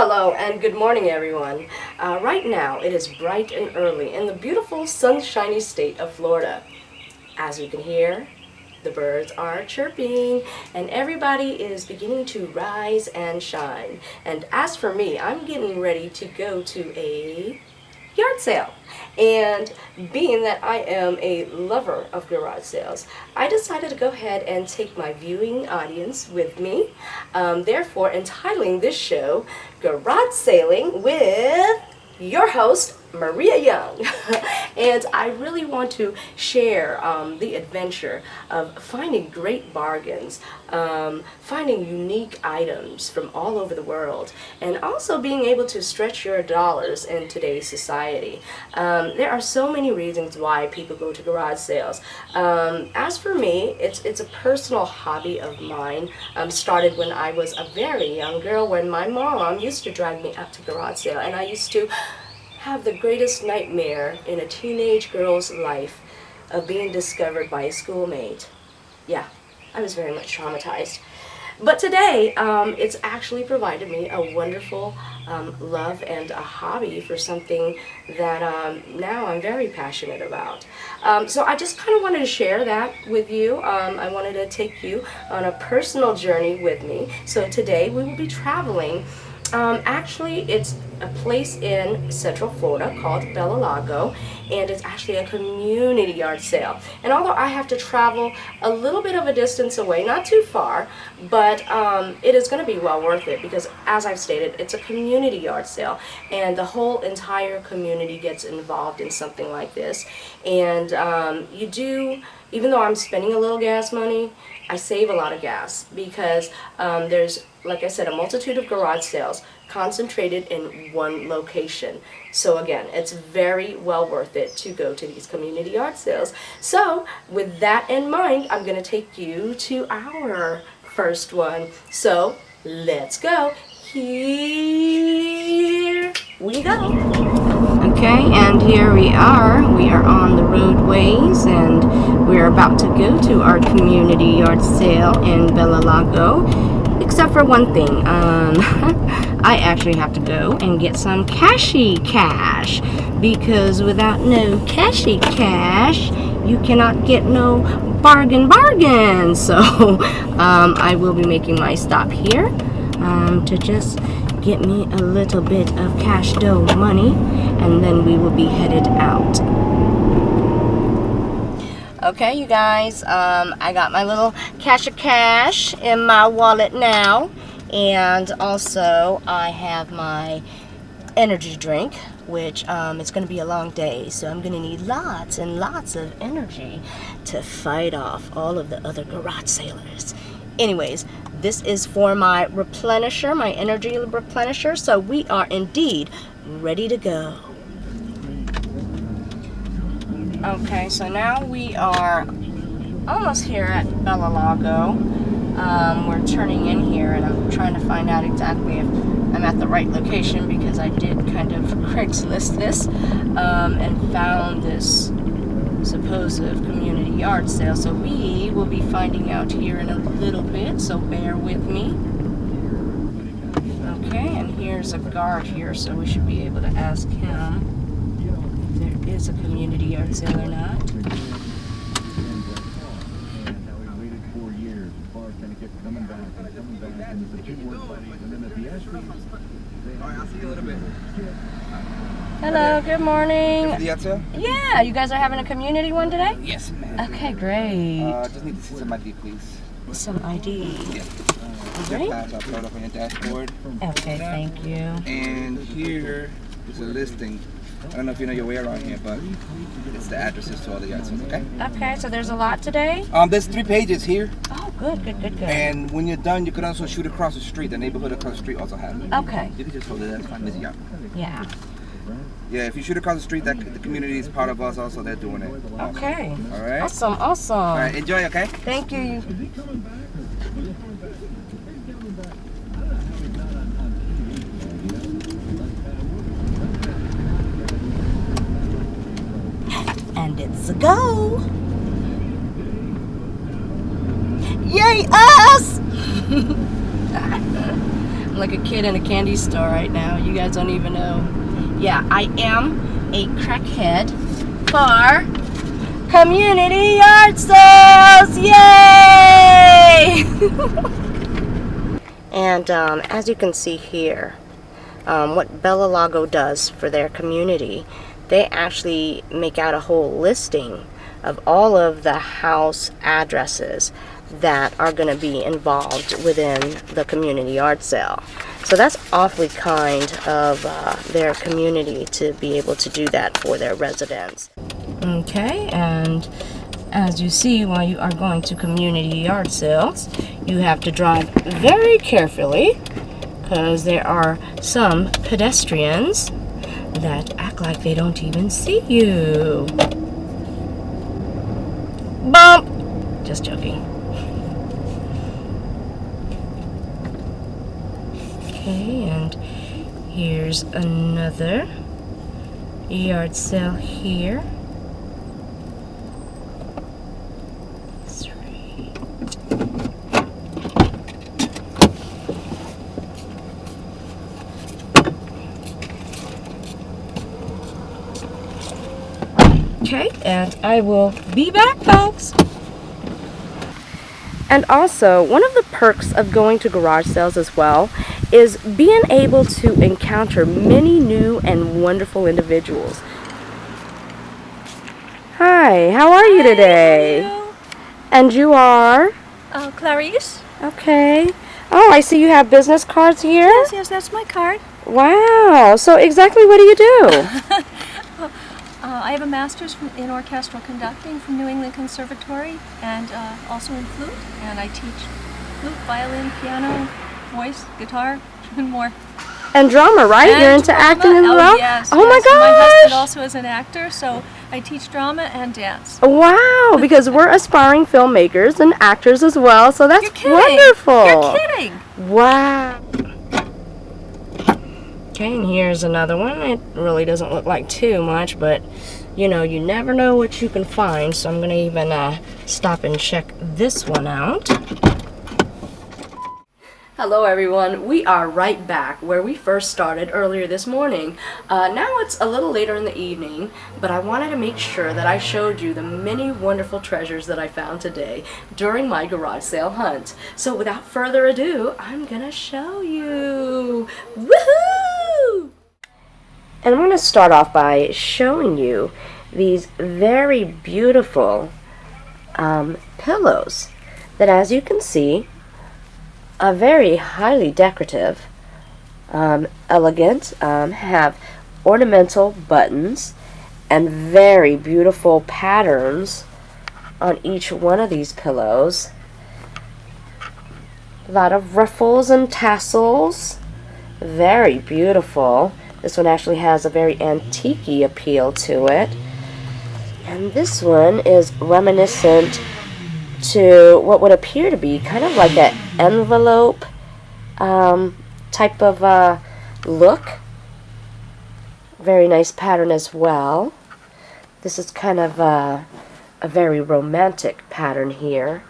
Hello and good morning, everyone. Right now it is bright and early in the beautiful sunshiny state of Florida. As you can hear, the birds are chirping and everybody is beginning to rise and shine. And as for me, I'm getting ready to go to a yard sale. And being that I am a lover of garage sales, I decided to go ahead and take my viewing audience with me. Therefore, entitling this show, Garage Sailing with your host, Maria Young. And I really want to share the adventure of finding great bargains, finding unique items from all over the world, and also being able to stretch your dollars in today's society. There are so many reasons why people go to garage sales. As for me, it's a personal hobby of mine. Started when I was a very young girl, when my mom used to drag me out to garage sale, and I used to have the greatest nightmare in a teenage girl's life of being discovered by a schoolmate. Yeah, I was very much traumatized. But today, it's actually provided me a wonderful love and a hobby for something that now I'm very passionate about. So I just kind of wanted to share that with you. I wanted to take you on a personal journey with me. So today we will be traveling. Actually, it's a place in Central Florida called Bella Lago, and it's actually a community yard sale. And although I have to travel a little bit of a distance away, not too far, but it is going to be well worth it because, as I've stated, it's a community yard sale, and the whole entire community gets involved in something like this. And you do, even though I'm spending a little gas money, I save a lot of gas because there's, like I said, a multitude of garage sales concentrated in one location. So again, it's very well worth it to go to these community yard sales. So with that in mind, I'm going to take you to our first one. So let's go. Here we go. Okay, and here we are. We are on the roadways, and we're about to go to our community yard sale in Bella Lago. Except for one thing, I actually have to go and get some cashy cash, because without no cashy cash, you cannot get no bargain. So I will be making my stop here to just get me a little bit of cash dough money, and then we will be headed out. Okay, you guys, I got my little cash of cash in my wallet now, and also I have my energy drink, which it's going to be a long day, so I'm going to need lots and lots of energy to fight off all of the other garage sailors. Anyways, this is for my replenisher, my energy replenisher, so we are indeed ready to go. Okay, so now we are almost here at Bella Lago. We're turning in here, and I'm trying to find out exactly if I'm at the right location, because I did kind of Craigslist this and found this supposed community yard sale. So we will be finding out here in a little bit, so bear with me. Okay, and here's a guard here, so we should be able to ask him is a community yard sale or not. Hello, good morning. Yeah, you guys are having a community one today? Yes, ma'am. Okay, great. Just need to see some ID, please. Some ID. Yeah. Great. I'll throw it up on your dashboard. Okay, thank you. And here is a listing. I don't know if you know your way around here, but it's the addresses to all the yard sales, okay? Okay, so there's a lot today? There's 3 pages here. Oh, good. And when you're done, you can also shoot across the street. The neighborhood across the street also has it. Okay. You can just hold it, that's fine. Miss Young. Yeah. Yeah, if you shoot across the street, that the community is part of us also. They're doing it. Okay. All right? Awesome. All right, enjoy, okay? Thank you. And it's a go. Yay, us! like a kid in a candy store right now. You guys don't even know. Yeah, I am a crackhead for community yard sales. Yay! And as you can see here, what Bella Lago does for their community, they actually make out a whole listing of all of the house addresses that are going to be involved within the community yard sale. So that's awfully kind of their community to be able to do that for their residents. Okay, and as you see, while you are going to community yard sales, you have to drive very carefully because there are some pedestrians that act like they don't even see you. Bump! Just joking. Okay, and here's another yard sale here. Okay, and I will be back, folks. And also, one of the perks of going to garage sales as well is being able to encounter many new and wonderful individuals. Hi, how are you today? How are you? And you are? Clarice? Okay. Oh, I see you have business cards here? Yes, that's my card. Wow. So exactly what do you do? I have a master's in orchestral conducting from New England Conservatory and also in flute. And I teach flute, violin, piano, voice, guitar, and more. And drama, right? And you're into drama. acting as well? Yes. Oh my gosh! My husband also is an actor, so I teach drama and dance. Wow, because we're aspiring filmmakers and actors as well, so that's You're kidding. wonderful. You're kidding. Wow. Okay, and here's another one. It really doesn't look like too much, but you know, you never know what you can find, so I'm going to even stop and check this one out. Hello everyone, we are right back where we first started earlier this morning. Now it's a little later in the evening, but I wanted to make sure that I showed you the many wonderful treasures that I found today during my garage sale hunt. So without further ado, I'm gonna show you. Woohoo! And I'm gonna start off by showing you these very beautiful pillows that, as you can see, are very highly decorative, elegant, have ornamental buttons and very beautiful patterns on each one of these pillows. A lot of ruffles and tassels, very beautiful. This one actually has a very antique-y appeal to it. And this one is reminiscent to what would appear to be kind of like an envelope type of look. Very nice pattern as well. This is kind of a very romantic pattern here.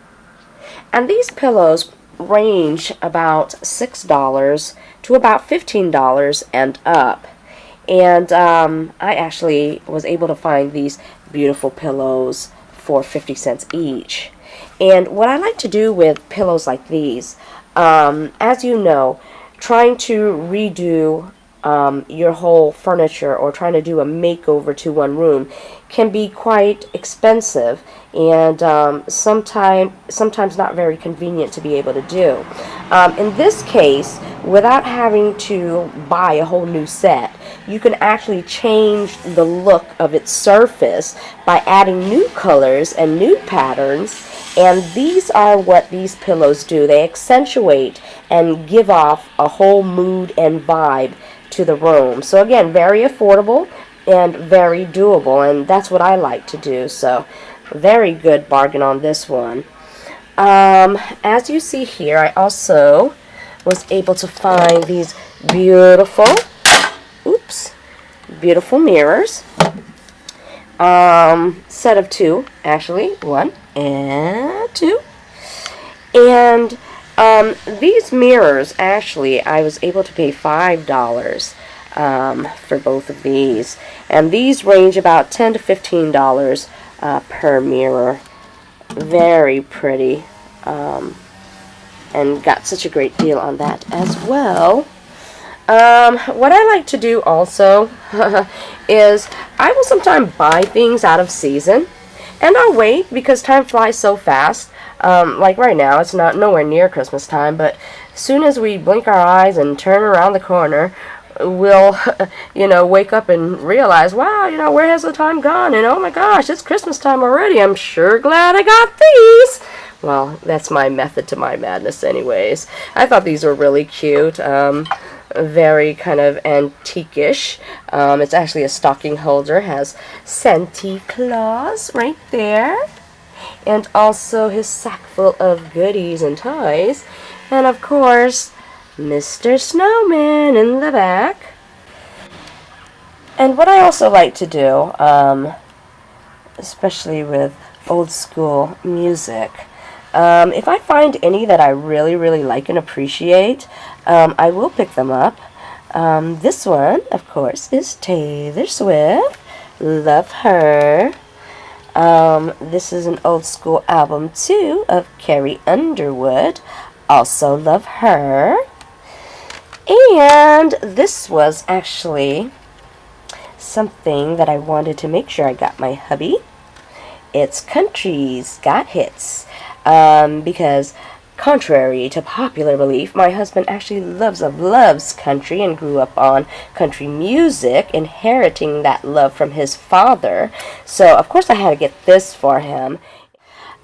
And these pillows range about $6 to about $15 and up. And I actually was able to find these beautiful pillows for 50 cents each. And what I like to do with pillows like these, as you know, trying to redo your whole furniture or trying to do a makeover to one room can be quite expensive and sometimes not very convenient to be able to do. In this case, without having to buy a whole new set, you can actually change the look of its surface by adding new colors and new patterns, and these are what these pillows do. They accentuate and give off a whole mood and vibe to the room. So again, very affordable and very doable, and that's what I like to do. So very good bargain on this one. As you see here, I also was able to find these beautiful beautiful mirrors, set of two, actually, one and two. And These mirrors, actually, I was able to pay $5 for both of these. And these range about $10 to $15 per mirror. Very pretty. And got such a great deal on that as well. What I like to do also is I will sometimes buy things out of season. And I'll wait because time flies so fast. Like right now, it's not nowhere near Christmas time, but as soon as we blink our eyes and turn around the corner, we'll, wake up and realize, wow, where has the time gone? And oh my gosh, it's Christmas time already. I'm sure glad I got these. Well, that's my method to my madness anyways. I thought these were really cute. Very kind of antique-ish. It's actually a stocking holder. Has Santa Claus right there. And also his sack full of goodies and toys. And of course, Mr. Snowman in the back. And what I also like to do, especially with old school music, if I find any that I really, really like and appreciate, I will pick them up. This one, of course, is Taylor Swift. Love her. This is an old school album, too, of Carrie Underwood. Also love her. And this was actually something that I wanted to make sure I got my hubby. It's Country's Got Hits. Because contrary to popular belief, my husband actually loves country and grew up on country music, inheriting that love from his father. So, of course, I had to get this for him.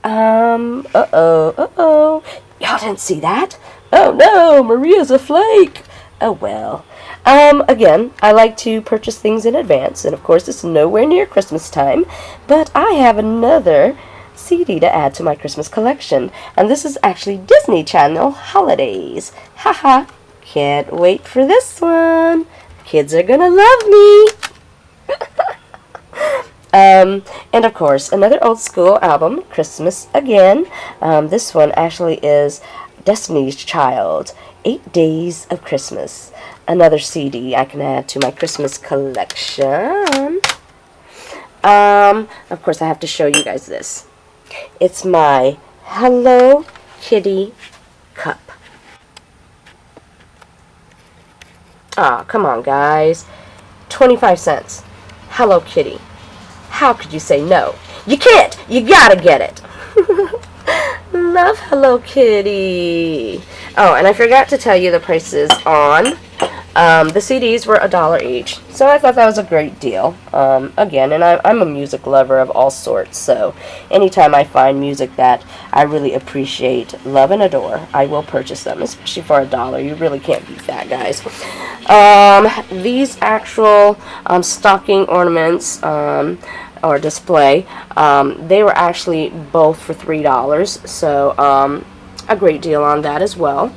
Uh-oh. Y'all didn't see that? Oh, no, Maria's a flake. Oh, well. Again, I like to purchase things in advance, and of course, it's nowhere near Christmas time, but I have another CD to add to my Christmas collection, and this is actually Disney Channel Holidays. Haha, can't wait for this one. Kids are gonna love me. And of course, another old school album, Christmas Again. This one actually is Destiny's Child, 8 Days of Christmas. Another CD I can add to my Christmas collection. Of course, I have to show you guys this. It's my Hello Kitty cup. Aw, come on, guys. 25 cents. Hello Kitty. How could you say no? You can't! You gotta get it! Love Hello Kitty. Oh, and I forgot to tell you the prices on the CDs were $1 each, so I thought that was a great deal. Again, and I'm a music lover of all sorts, so anytime I find music that I really appreciate, love, and adore, I will purchase them, especially for $1. You really can't beat that, guys. These actual stocking ornaments or display, they were actually both for $3, so a great deal on that as well.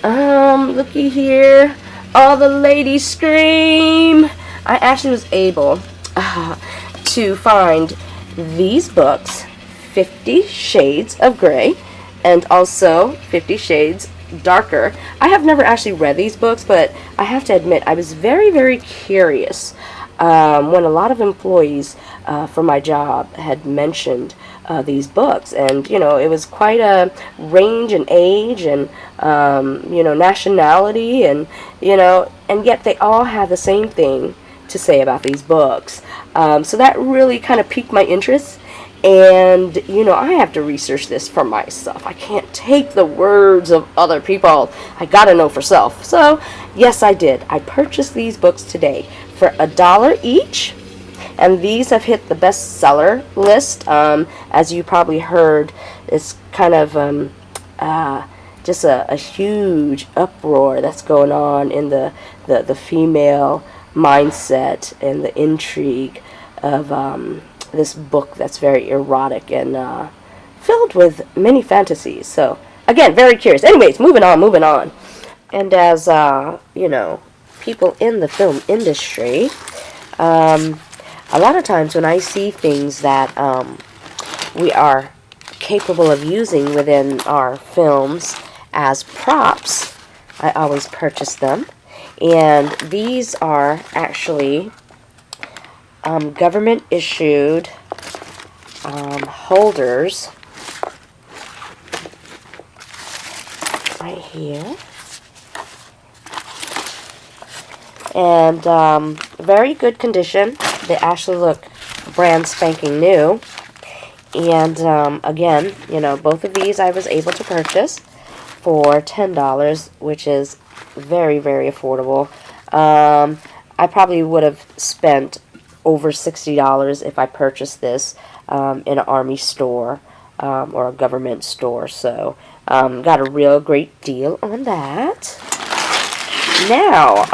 Looky here. All the ladies scream. I actually was able to find these books, 50 Shades of Grey and also 50 Shades Darker. I have never actually read these books, but I have to admit I was very, very curious when a lot of employees for my job had mentioned these books, and it was quite a range and age and nationality, and and yet they all had the same thing to say about these books. So that really kind of piqued my interest, and I have to research this for myself. I can't take the words of other people. I gotta know for self. So yes, I did. I purchased these books today for $1 each. And these have hit the bestseller list. As you probably heard, it's kind of just a huge uproar that's going on in the female mindset and the intrigue of this book that's very erotic and filled with many fantasies. So, again, very curious. Anyways, moving on. And as, people in the film industry, a lot of times when I see things that we are capable of using within our films as props. I always purchase them. And these are actually government issued holders right here. And very good condition. They actually look brand spanking new. And again, you know, both of these I was able to purchase for $10, which is very, very affordable. I probably would have spent over $60 if I purchased this in an army store or a government store. So got a real great deal on that. Now,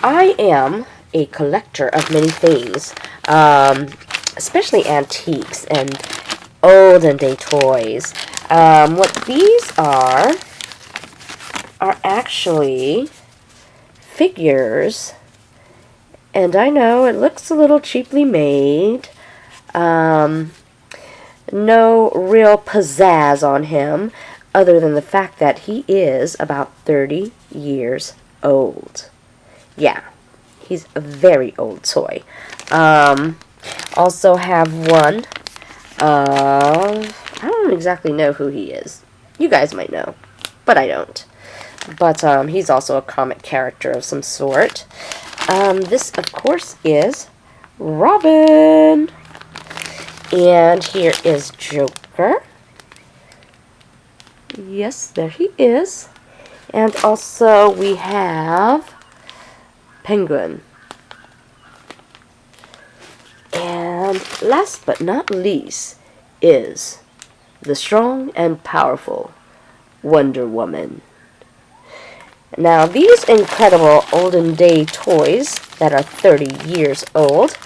I am a collector of many things, especially antiques and olden day toys. What these are actually figures, and I know it looks a little cheaply made. No real pizzazz on him, other than the fact that he is about 30 years old. Yeah, he's a very old toy. Also have one of, I don't exactly know who he is. You guys might know, but I don't. But he's also a comic character of some sort. This, of course, is Robin. And here is Joker. Yes, there he is. And also we have Penguin. And last but not least is the strong and powerful Wonder Woman. Now, these incredible olden day toys that are 30 years old,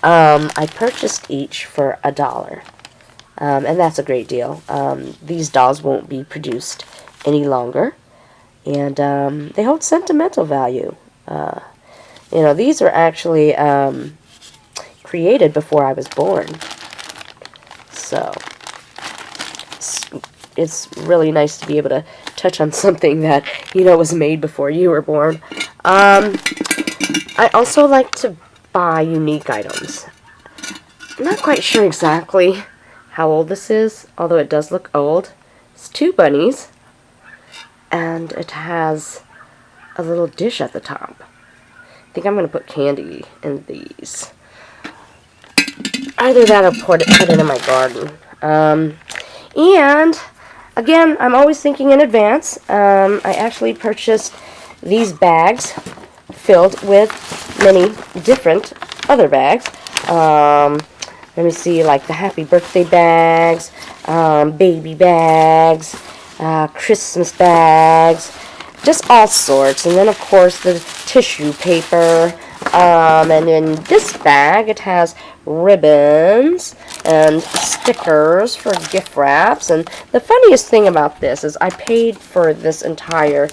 I purchased each for $1. And that's a great deal. These dolls won't be produced any longer. And they hold sentimental value. You know, these were actually created before I was born. So it's really nice to be able to touch on something that, you know, was made before you were born. I also like to buy unique items. I'm not quite sure exactly how old this is, although it does look old. It's two bunnies, and it has a little dish at the top. I think I'm going to put candy in these. Either that or put it in my garden. And again, I'm always thinking in advance. I actually purchased these bags filled with many different other bags. Let me see, like the happy birthday bags, baby bags, Christmas bags, just all sorts. And then, of course, the tissue paper. And in this bag, it has ribbons and stickers for gift wraps. And the funniest thing about this is I paid for this entire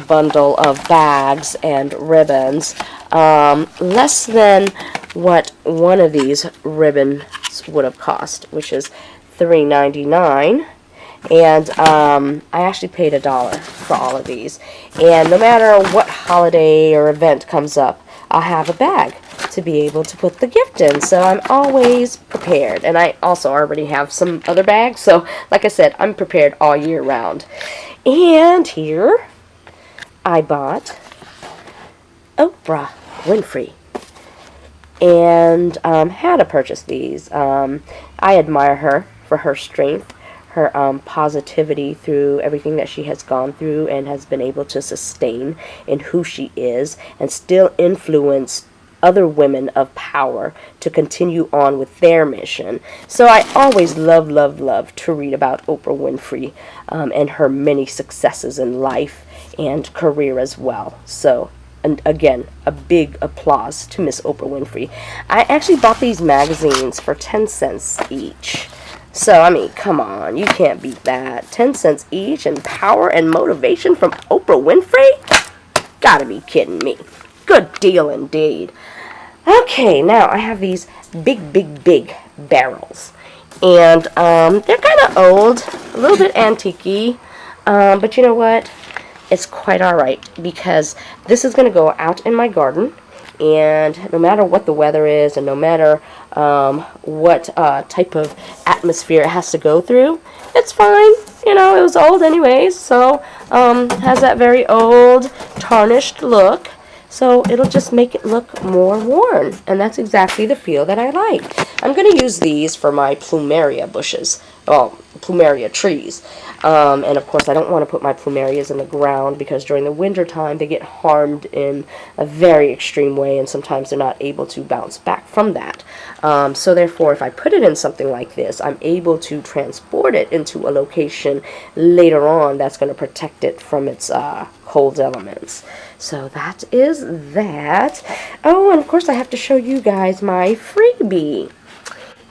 bundle of bags and ribbons less than what one of these ribbons would have cost, which is $3.99. And I actually paid $1 for all of these. And no matter what holiday or event comes up, I'll have a bag to be able to put the gift in. So I'm always prepared. And I also already have some other bags. So like I said, I'm prepared all year round. And here I bought Oprah Winfrey. And had to purchase these. I admire her for her strength, her positivity through everything that she has gone through and has been able to sustain in who she is and still influence other women of power to continue on with their mission. So I always love to read about Oprah Winfrey and her many successes in life and career as well. So, and again, a big applause to Miss Oprah Winfrey. I actually bought these magazines for 10 cents each. So, I mean, come on, you can't beat that. 10 cents each and power and motivation from Oprah Winfrey? Gotta be kidding me. Good deal indeed. Okay, now I have these big barrels. And they're kind of old, a little bit antique-y. But you know what? It's quite alright, because this is going to go out in my garden, and no matter what the weather is, and no matter what type of atmosphere it has to go through, it's fine. You know, it was old anyways, so has that very old, tarnished look. So it'll just make it look more worn, and that's exactly the feel that I like. I'm going to use these for my plumeria bushes, well, plumeria trees. And of course I don't want to put my plumerias in the ground, because during the winter time they get harmed in a very extreme way, and sometimes they're not able to bounce back from that. So therefore, if I put it in something like this, I'm able to transport it into a location later on that's going to protect it from its cold elements. So that is that. Oh, and of course I have to show you guys my freebie.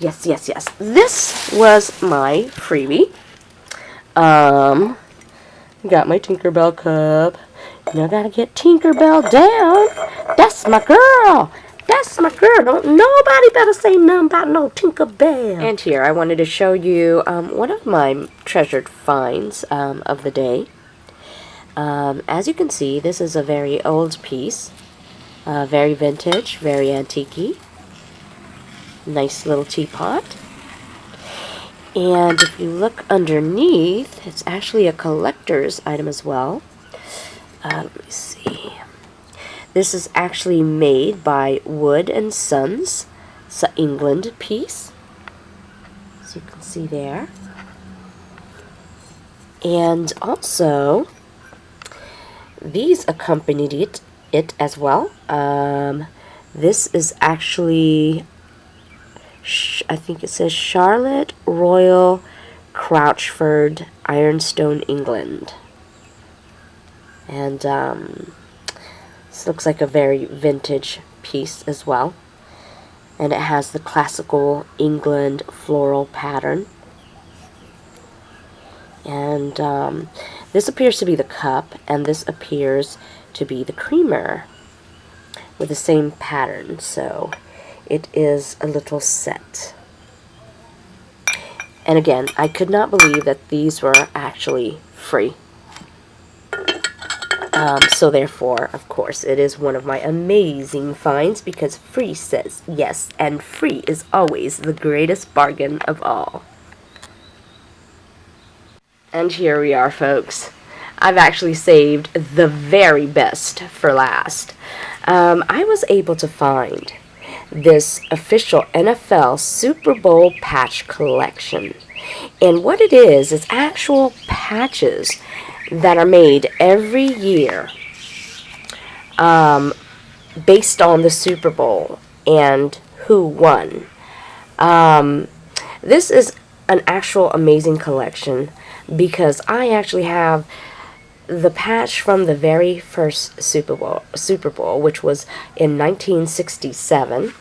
Yes, yes, yes. This was my freebie. Got my Tinkerbell cup. Now gotta get Tinkerbell down. That's my girl. That's my girl. Don't nobody better say nothing about no Tinkerbell. And here, I wanted to show you one of my treasured finds of the day. As you can see, this is a very old piece. Very vintage, very antique-y. Nice little teapot. And if you look underneath, it's actually a collector's item as well. Let me see. This is actually made by Wood and Sons. It's an England piece, as you can see there. And also, these accompanied it as well. This is actually, I think it says Charlotte Royal Crouchford, Ironstone, England. And this looks like a very vintage piece as well. And it has the classical England floral pattern. And this appears to be the cup, and this appears to be the creamer with the same pattern. So it is a little set. And again, I could not believe that these were actually free. So therefore, of course, it is one of my amazing finds, because free says yes, and free is always the greatest bargain of all. And here we are, folks. I've actually saved the very best for last. I was able to find this official NFL Super Bowl patch collection. And what it is actual patches that are made every year based on the Super Bowl and who won. This is an actual amazing collection, because I actually have the patch from the very first Super Bowl, which was in 1967,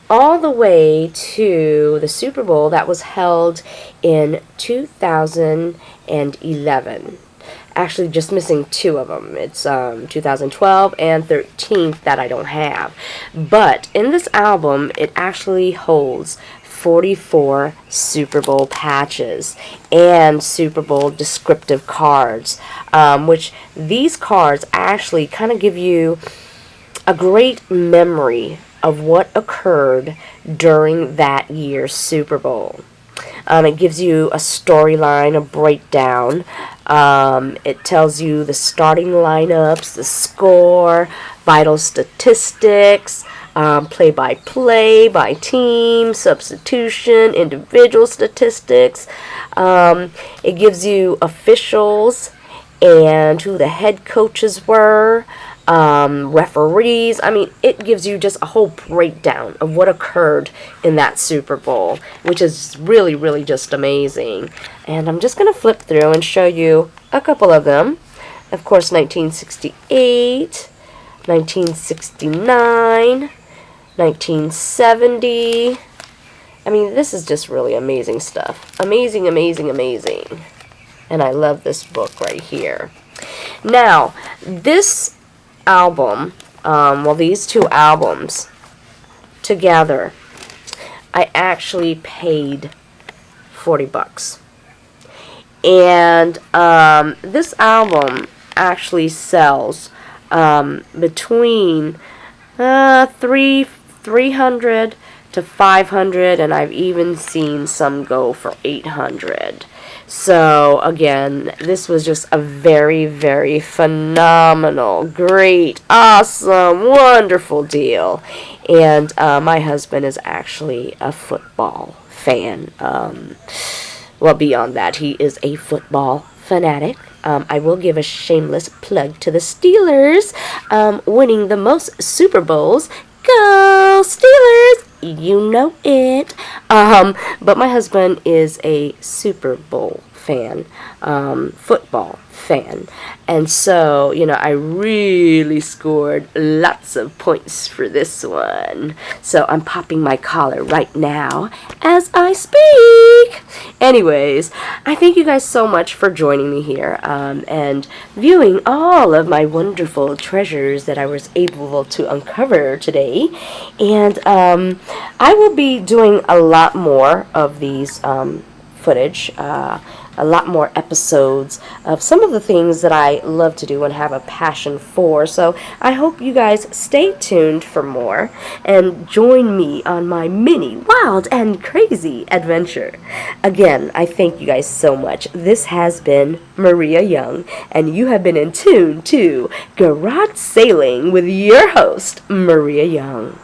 all the way to the Super Bowl that was held in 2011. Actually, just missing two of them. It's 2012 and 13 that I don't have. But in this album, it actually holds 44 Super Bowl patches and Super Bowl descriptive cards, which these cards actually kind of give you a great memory of what occurred during that year's Super Bowl. It gives you a storyline, a breakdown. It tells you the starting lineups, the score, vital statistics, play-by-play, by team, substitution, individual statistics. It gives you officials and who the head coaches were, referees. I mean, it gives you just a whole breakdown of what occurred in that Super Bowl, which is really, really just amazing. And I'm just going to flip through and show you a couple of them. Of course, 1968, 1969, 1970. I mean, this is just really amazing stuff. Amazing, amazing, amazing. And I love this book right here. Now, this album, well, these two albums together, I actually paid $40. And this album actually sells between 300 to 500, and I've even seen some go for 800. So again, this was just a very, very phenomenal, great, awesome, wonderful deal. And my husband is actually a football fan. Well, beyond that, he is a football fanatic. I will give a shameless plug to the Steelers, winning the most Super Bowls. Go Steelers! You know it. But my husband is a Super Bowl fan, football fan. And so, I really scored lots of points for this one. So I'm popping my collar right now as I speak. Anyways, I thank you guys so much for joining me here and viewing all of my wonderful treasures that I was able to uncover today. And I will be doing a lot more of these footage, a lot more episodes of some of the things that I love to do and have a passion for. So I hope you guys stay tuned for more and join me on my mini, wild, and crazy adventure. Again, I thank you guys so much. This has been Maria Young, and you have been in tune to Garage Sailing with your host, Maria Young.